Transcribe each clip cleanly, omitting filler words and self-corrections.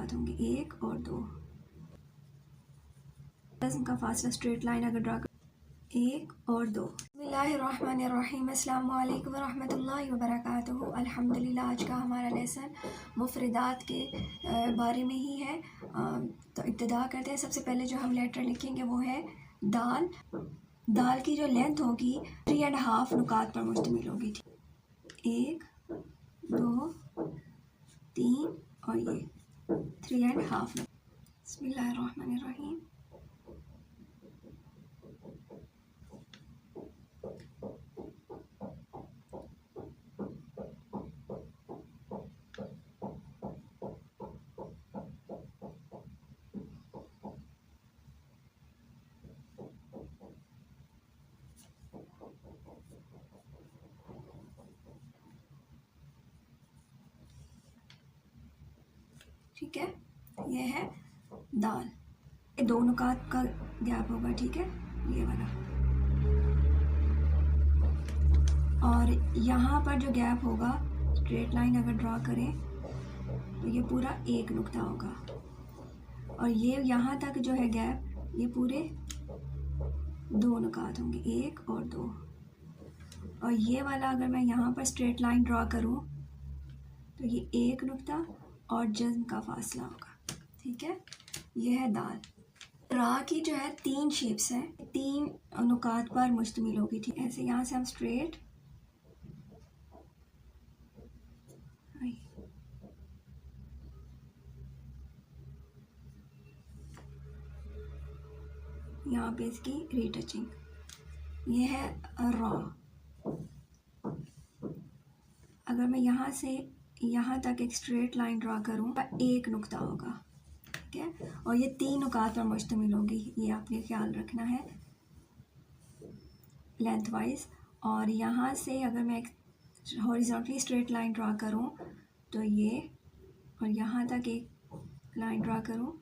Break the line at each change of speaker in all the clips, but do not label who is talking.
नुकात होंगे, एक और दो। जज़्म का फासला स्ट्रेट लाइन अगर ड्रा कर, एक और दो। बिस्मिल्लाहिर्रहमानिर्रहीम, अस्सलामु अलैकुम वरहमतुल्लाहि वबरकातुहू। अल्हम्दुलिल्लाह, आज का हमारा लेसन मुफरदात के बारे में ही है। तो इब्तिदा करते हैं। सबसे पहले जो हम लेटर लिखेंगे वो है दाल। दाल की जो लेंथ होगी 3.5 नुकात पर मुश्तमिल होगी। एक, दो, तीन और ये 3.5। बिस्मिल्लाहिर्रहमानिर्रहीम। ठीक है, ये है दाल। ये 2 नुकात का गैप होगा, ठीक है, ये वाला। और यहाँ पर जो गैप होगा, स्ट्रेट लाइन अगर ड्रॉ करें तो ये पूरा 1 नुक्ता होगा। और ये यहाँ तक जो है गैप, ये पूरे 2 नुकात होंगे, 1 और 2। और ये वाला अगर मैं यहाँ पर स्ट्रेट लाइन ड्रॉ करूँ तो ये 1 नुक्ता और जज़्म का फासला होगा। ठीक है, ये है दाल। रा की जो है 3 शेप्स हैं, 3 नुकात पर मुश्तमिल होगी। ठीक, ऐसे यहाँ से हम स्ट्रेट यहाँ पे इसकी रीटचिंग, ये है रॉ। अगर मैं यहाँ से यहाँ तक एक स्ट्रेट लाइन ड्रॉ करूँ तो 1 नुक्ता होगा। ठीक है, और ये 3 नुकात पर मुश्तमिल होगी, ये आपने ख्याल रखना है लेंथ वाइज। और यहाँ से अगर मैं एक हॉरिजॉन्टली स्ट्रेट लाइन ड्रॉ करूँ तो ये, और यहाँ तक एक लाइन ड्रॉ करूँ,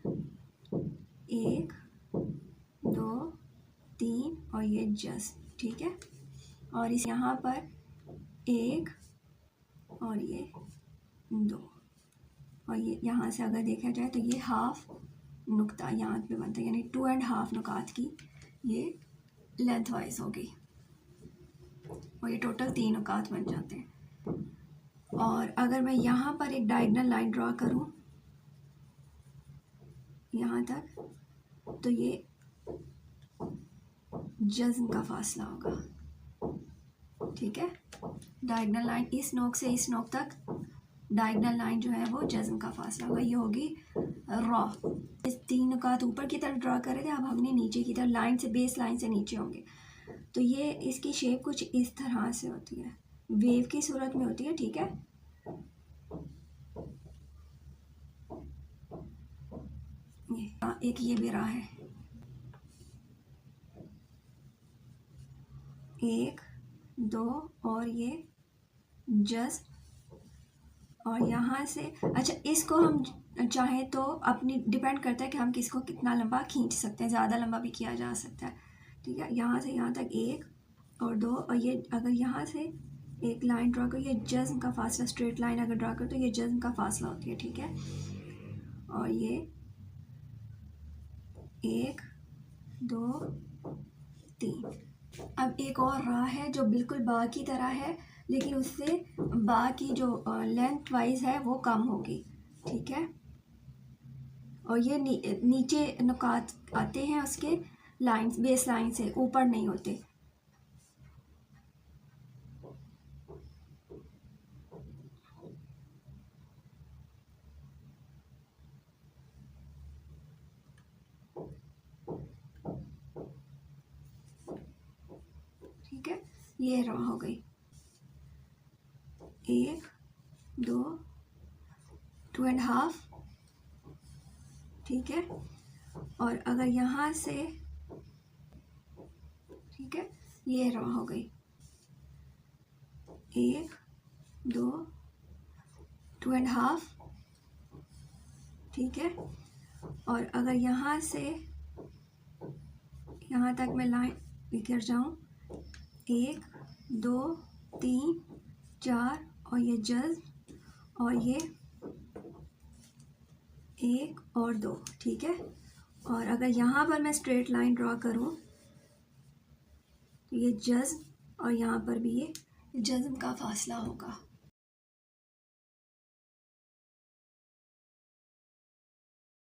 1, 2, 3 और ये जस्ट। ठीक है, और इस यहाँ पर 1 और ये 2, और ये यहाँ से अगर देखा जाए तो ये हाफ नुक्ता यहाँ पे बनता है, यानी 2.5 नुकात की ये लेंथ वाइज होगी। और ये टोटल 3 नुकात बन जाते हैं। और अगर मैं यहाँ पर एक डायगोनल लाइन ड्रॉ करूँ यहाँ तक, तो ये जज़्म का फासला होगा। ठीक है, डायगोनल लाइन इस नोक से इस नोक तक, डायगोनल लाइन जो है वो जज़्म का फासला होगा, ये होगी रॉ। इस 3 नुकात ऊपर की तरफ ड्रॉ करे थे, अब हमने नीचे की तरफ लाइन से, बेस लाइन से नीचे होंगे। तो ये इसकी शेप कुछ इस तरह से होती है, वेव की सूरत में होती है। ठीक है, एक ये भी रहा है, 1, 2 और ये जस्ट। और यहाँ से, अच्छा, इसको हम चाहें तो अपनी डिपेंड करता है कि हम किसको कितना लंबा खींच सकते हैं, ज़्यादा लंबा भी किया जा सकता है। ठीक है, यहाँ से यहाँ तक 1 और 2, और ये अगर यहाँ से एक लाइन ड्रॉ करो, ये जज़्म का फासला, स्ट्रेट लाइन अगर ड्रॉ करो तो ये जज़्म का फासला होती है। ठीक है, और ये 1, 2, 3। अब एक और राह है जो बिल्कुल बा की तरह है, लेकिन उससे बा की जो लेंथ वाइज है वो कम होगी। ठीक है, और ये नीचे नुकात आते हैं उसके लाइंस, बेस लाइन से ऊपर नहीं होते। ठीक है, ये रॉ हो गई, 1, 2, 2.5। ठीक है, और अगर यहाँ से, ठीक है, ये रॉ हो गई, 1, 2, 2.5। ठीक है, और अगर यहाँ से यहाँ तक मैं लाइन लेकर जाऊँ, 1, 2, 3, 4 और ये जज़्म, और ये 1 और 2, ठीक है। और अगर यहाँ पर मैं स्ट्रेट लाइन ड्रॉ करूँ तो ये जज्म, और यहाँ पर भी ये जज्म का फासला होगा।